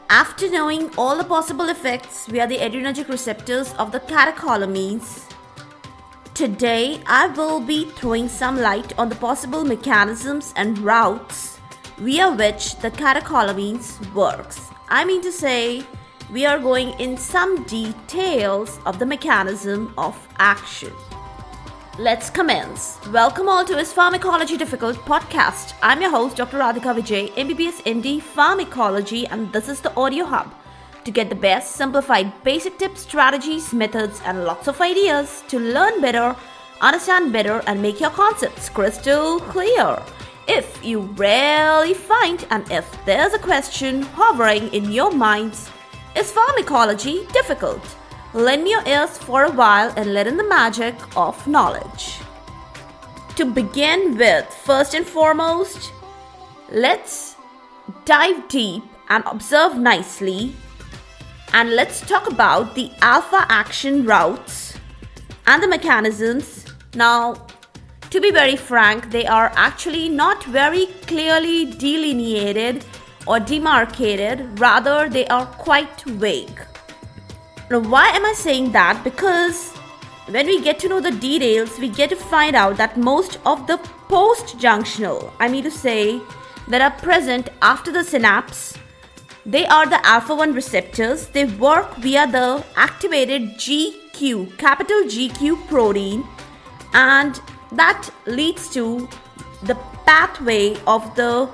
After knowing all the possible effects via the adrenergic receptors of the catecholamines, today I will be throwing some light on the possible mechanisms and routes via which the catecholamines works. I mean to say, we are going in some details of the mechanism of action. Let's commence. Welcome all to IS Pharmacology Difficult Podcast. I'm your host, Dr. Radhika Vijay, MBBS MD Pharmacology, and this is the audio hub to get the best simplified basic tips, strategies, methods, and lots of ideas to learn better, understand better, and make your concepts crystal clear. If you really find and if there's a question hovering in your minds, is pharmacology difficult? Lend me your ears for a while and let in the magic of knowledge. To begin with, first and foremost, let's dive deep and observe nicely, and let's talk about the alpha action routes and the mechanisms. Now, to be very frank, they are actually not very clearly delineated or demarcated, rather they are quite vague. Now, why am I saying that? Because when we get to know the details, we get to find out that most of the post-junctional, I mean to say, that are present after the synapse, they are the alpha-1 receptors. They work via the activated GQ, capital GQ protein, and that leads to the pathway of the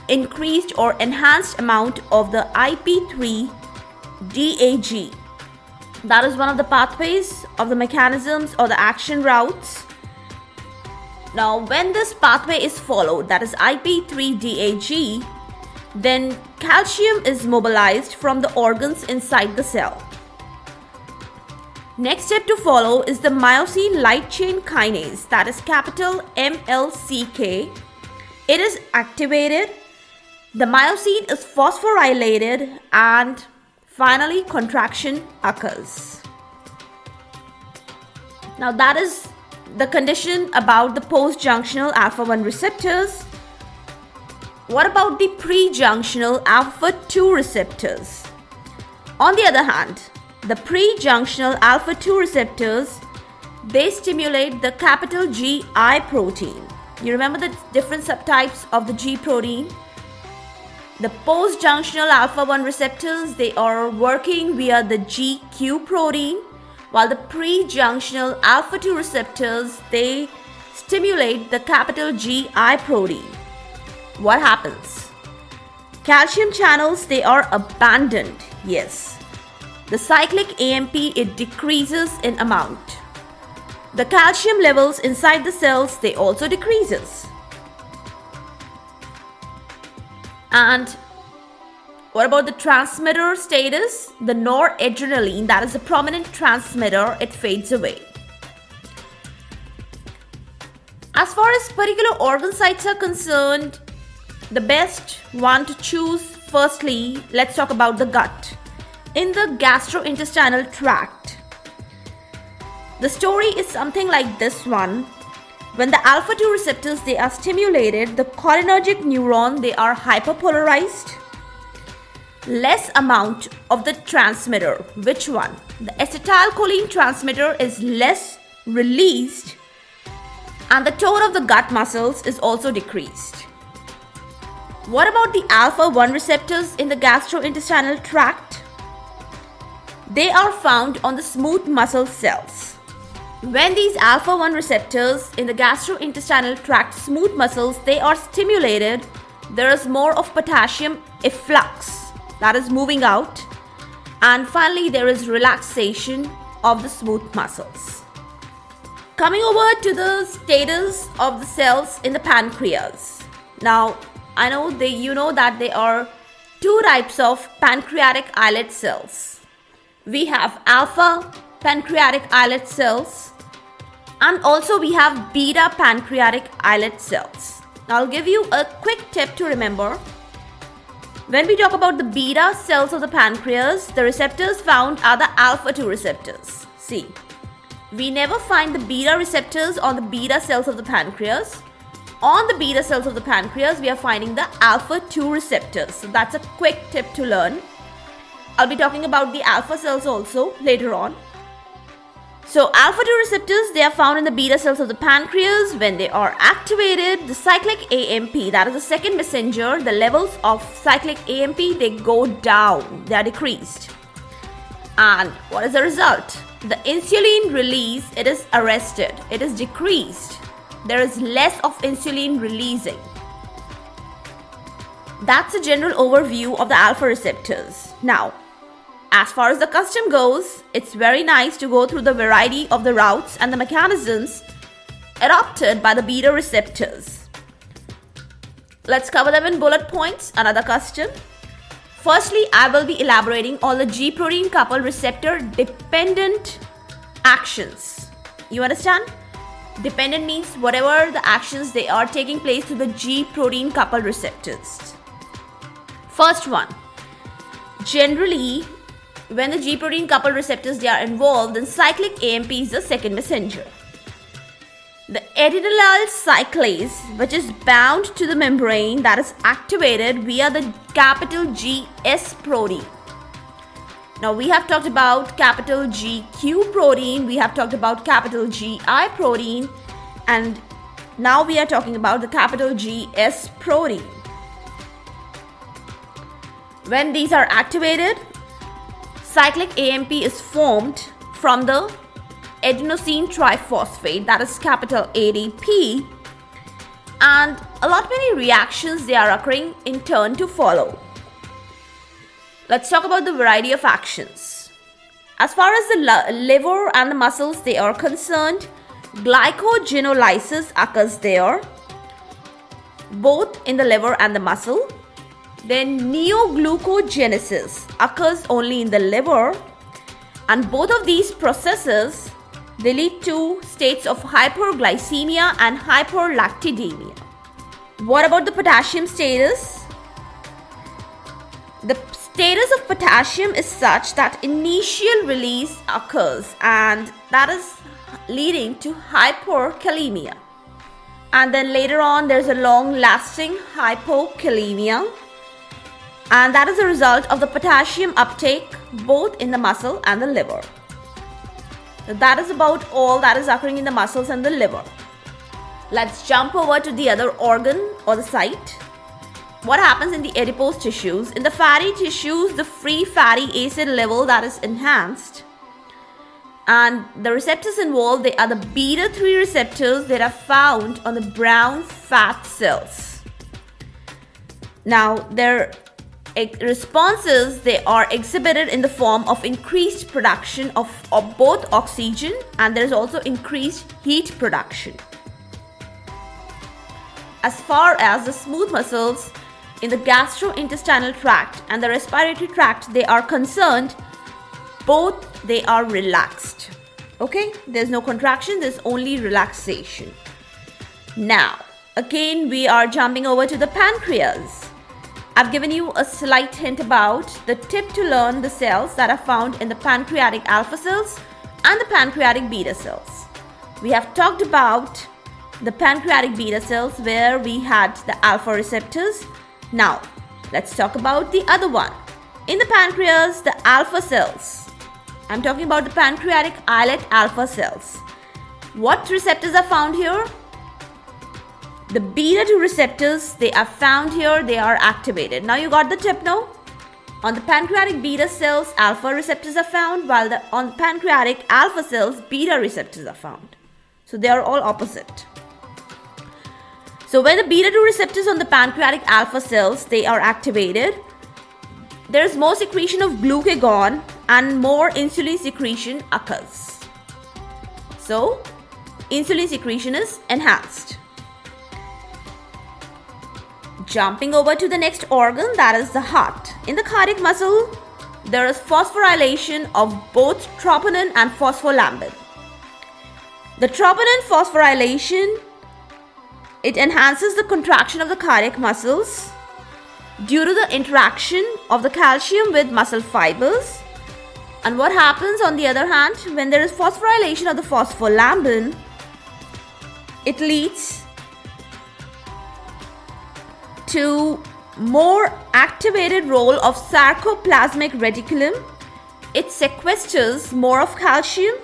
increased or enhanced amount of the IP3 DAG. That is one of the pathways of the mechanisms or the action routes. Now, when this pathway is followed, that is IP3-DAG, then calcium is mobilized from the organs inside the cell. Next step to follow is the myosin light chain kinase, that is capital MLCK. It is activated, the myosin is phosphorylated, and finally, contraction occurs. Now, that is the condition about the post-junctional alpha-1 receptors. What about the pre-junctional alpha-2 receptors? On the other hand, the pre-junctional alpha-2 receptors, they stimulate the capital GI protein. You remember the different subtypes of the G protein? The post-junctional alpha-1 receptors, they are working via the GQ protein, while the pre-junctional alpha-2 receptors, they stimulate the capital GI protein. What happens? Calcium channels, they are abandoned. Yes. The cyclic AMP, it decreases in amount. The calcium levels inside the cells, they also decreases. And what about the transmitter status? The noradrenaline, that is a prominent transmitter, it fades away. As far as particular organ sites are concerned, the best one to choose, firstly, let's talk about the gut. In the gastrointestinal tract, the story is something like this one. When the alpha-2 receptors, they are stimulated, the cholinergic neuron, they are hyperpolarized. Less amount of the transmitter. Which one? The acetylcholine transmitter is less released, and the tone of the gut muscles is also decreased. What about the alpha-1 receptors in the gastrointestinal tract? They are found on the smooth muscle cells. When these alpha-1 receptors in the gastrointestinal tract smooth muscles, they are stimulated, there is more of potassium efflux, that is moving out, and finally there is relaxation of the smooth muscles. Coming over to the status of the cells in the pancreas. Now, I know you know that there are two types of pancreatic islet cells. We have alpha pancreatic islet cells, and also we have beta pancreatic islet cells. Now, I'll give you a quick tip to remember. When we talk about the beta cells of the pancreas, the receptors found are the alpha-2 receptors. See, we never find the beta receptors on the beta cells of the pancreas. On the beta cells of the pancreas, we are finding the alpha-2 receptors. So that's a quick tip to learn. I'll be talking about the alpha cells also later on. So alpha 2 receptors, they are found in the beta cells of the pancreas. When they are activated, the cyclic AMP, that is the second messenger, the levels of cyclic AMP, they go down, they are decreased. And what is the result? The insulin release, it is arrested, it is decreased. There is less of insulin releasing. That's a general overview of the alpha receptors. Now, as far as the custom goes, it's very nice to go through the variety of the routes and the mechanisms adopted by the beta receptors. Let's cover them in bullet points, another custom. Firstly, I will be elaborating on the G protein coupled receptor dependent actions. You understand? Dependent means whatever the actions they are taking place to the G protein coupled receptors. First one, generally when the G protein coupled receptors they are involved, then cyclic AMP is the second messenger. The adenylyl cyclase, which is bound to the membrane, that is activated via the capital GS protein. Now we have talked about capital GQ protein, we have talked about capital GI protein, and now we are talking about the capital GS protein. When these are activated, cyclic AMP is formed from the adenosine triphosphate, that is capital ADP, and a lot many reactions they are occurring in turn to follow. Let's talk about the variety of actions. As far as the liver and the muscles they are concerned, glycogenolysis occurs there, both in the liver and the muscle. Then neoglucogenesis occurs only in the liver, and both of these processes they lead to states of hyperglycemia and hyperlactidemia. What about the potassium status? The status of potassium is such that initial release occurs, and that is leading to hyperkalemia. And then later on there's a long-lasting hypokalemia, and that is a result of the potassium uptake both in the muscle and the liver. So that is about all that is occurring in the muscles and the liver. Let's jump over to the other organ or the site. What happens in the adipose tissues? In the fatty tissues, the free fatty acid level that is enhanced. And the receptors involved, they are the beta 3 receptors that are found on the brown fat cells. Now, their responses, they are exhibited in the form of increased production of both oxygen, and there is also increased heat production. As far as the smooth muscles in the gastrointestinal tract and the respiratory tract they are concerned, both they are relaxed. Okay, there's no contraction, there's only relaxation. Now, again we are jumping over to the pancreas. I've given you a slight hint about the tip to learn the cells that are found in the pancreatic alpha cells and the pancreatic beta cells. We have talked about the pancreatic beta cells where we had the alpha receptors. Now, let's talk about the other one. In the pancreas, the alpha cells. I'm talking about the pancreatic islet alpha cells. What receptors are found here? The beta 2 receptors, they are found here, they are activated. Now you got the tip now? On the pancreatic beta cells, alpha receptors are found, while on the pancreatic alpha cells, beta receptors are found. So they are all opposite. So when the beta 2 receptors on the pancreatic alpha cells, they are activated, there is more secretion of glucagon and more insulin secretion occurs. So insulin secretion is enhanced. Jumping over to the next organ, that is the heart. In the cardiac muscle, there is phosphorylation of both troponin and phospholambin. The troponin phosphorylation, it enhances the contraction of the cardiac muscles due to the interaction of the calcium with muscle fibers. And what happens on the other hand, when there is phosphorylation of the phospholambin, it leads to more activated role of sarcoplasmic reticulum. It sequesters more of calcium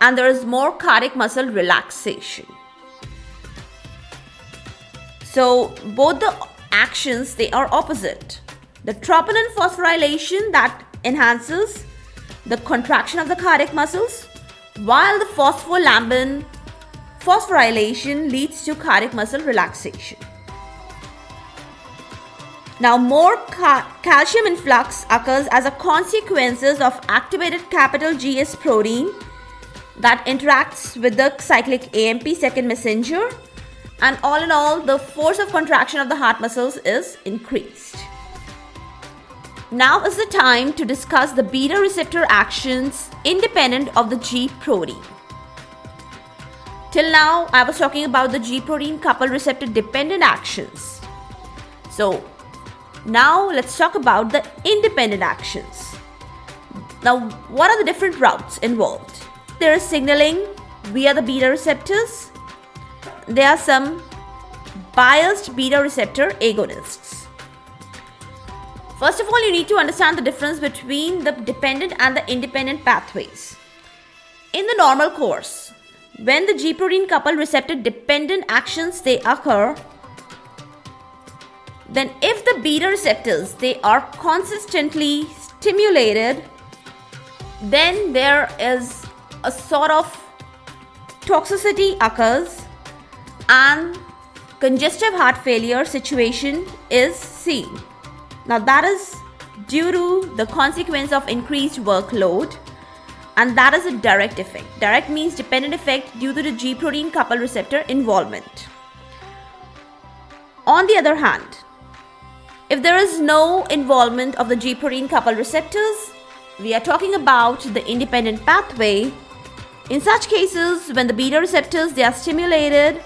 and there is more cardiac muscle relaxation. So both the actions, they are opposite. The troponin phosphorylation that enhances the contraction of the cardiac muscles, while the phospholambin phosphorylation leads to cardiac muscle relaxation. Now, more calcium influx occurs as a consequence of activated capital GS protein that interacts with the cyclic AMP second messenger, and all in all, the force of contraction of the heart muscles is increased. Now is the time to discuss the beta receptor actions independent of the G protein. Till now, I was talking about the G protein coupled receptor dependent actions. So, now let's talk about the independent actions. Now, what are the different routes involved? There is signaling via the beta receptors. There are some biased beta receptor agonists. First of all, you need to understand the difference between the dependent and the independent pathways. In the normal course, when the G protein coupled receptor dependent actions they occur, then if the beta receptors they are consistently stimulated, then there is a sort of toxicity occurs and congestive heart failure situation is seen. Now that is due to the consequence of increased workload, and that is a direct effect. Direct means dependent effect due to the G protein coupled receptor involvement. On the other hand, if there is no involvement of the G protein coupled receptors, we are talking about the independent pathway. In such cases, when the beta receptors they are stimulated,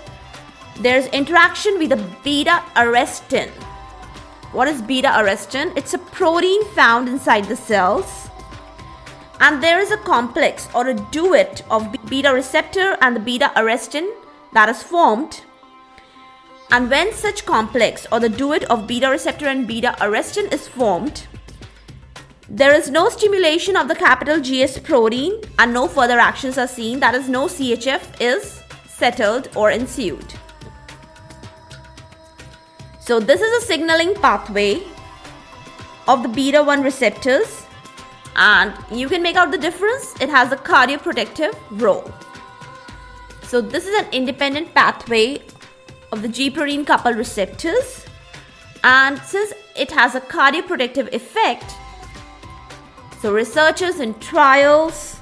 there is interaction with the beta arrestin. What is beta arrestin? It's a protein found inside the cells, and there is a complex or a duet of beta receptor and the beta arrestin that is formed. And when such complex or the duet of beta receptor and beta arrestin is formed, there is no stimulation of the capital GS protein and no further actions are seen. That is, no CHF is settled or ensued. So this is a signaling pathway of the beta 1 receptors, and you can make out the difference. It has a cardioprotective role. So this is an independent pathway of the G protein coupled receptors, and since it has a cardioprotective effect, so researchers in trials,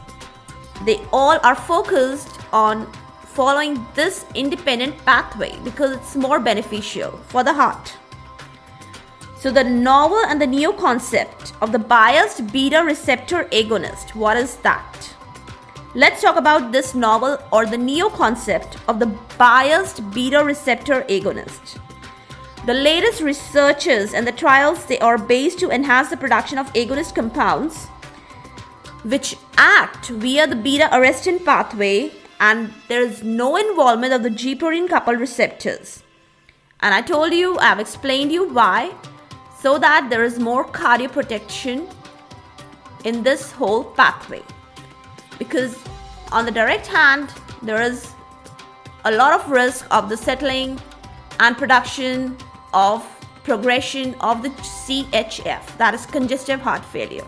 they all are focused on following this independent pathway because it's more beneficial for the heart. So the novel and the new concept of the biased beta receptor agonist, what is that? Let's talk about this novel or the neo concept of the biased beta receptor agonist. The latest researches and the trials, they are based to enhance the production of agonist compounds which act via the beta arrestin pathway, and there is no involvement of the G protein coupled receptors. And I told you, I have explained you why, so that there is more cardioprotection in this whole pathway. Because on the direct hand, there is a lot of risk of the settling and production of progression of the CHF, that is congestive heart failure.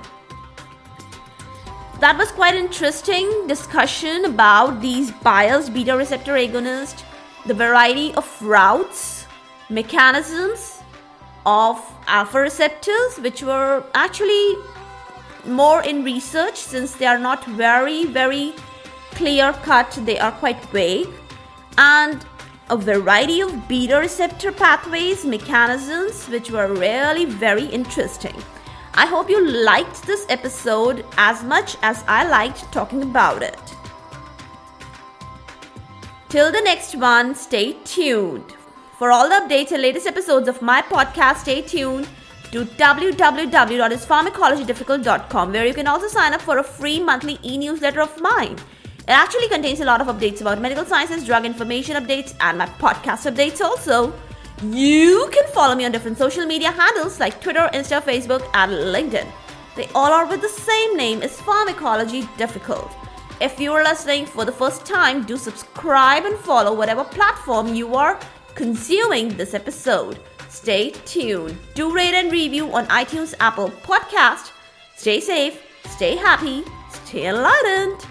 That was quite interesting discussion about these biased beta receptor agonists, the variety of routes, mechanisms of alpha receptors, which were actually more in research since they are not very clear cut, they are quite vague, and a variety of beta receptor pathways, mechanisms, which were really very interesting. I hope you liked this episode as much as I liked talking about it. Till the next one, stay tuned. For all the updates and latest episodes of my podcast, stay tuned to www.ispharmacologydifficult.com, where you can also sign up for a free monthly e-newsletter of mine. It actually contains a lot of updates about medical sciences, drug information updates, and my podcast updates also. You can follow me on different social media handles like Twitter, Insta, Facebook, and LinkedIn. They all are with the same name as Pharmacology Difficult. If you are listening for the first time, do subscribe and follow whatever platform you are consuming this episode. Stay tuned. Do rate and review on iTunes, Apple Podcast. Stay safe, stay happy, stay enlightened.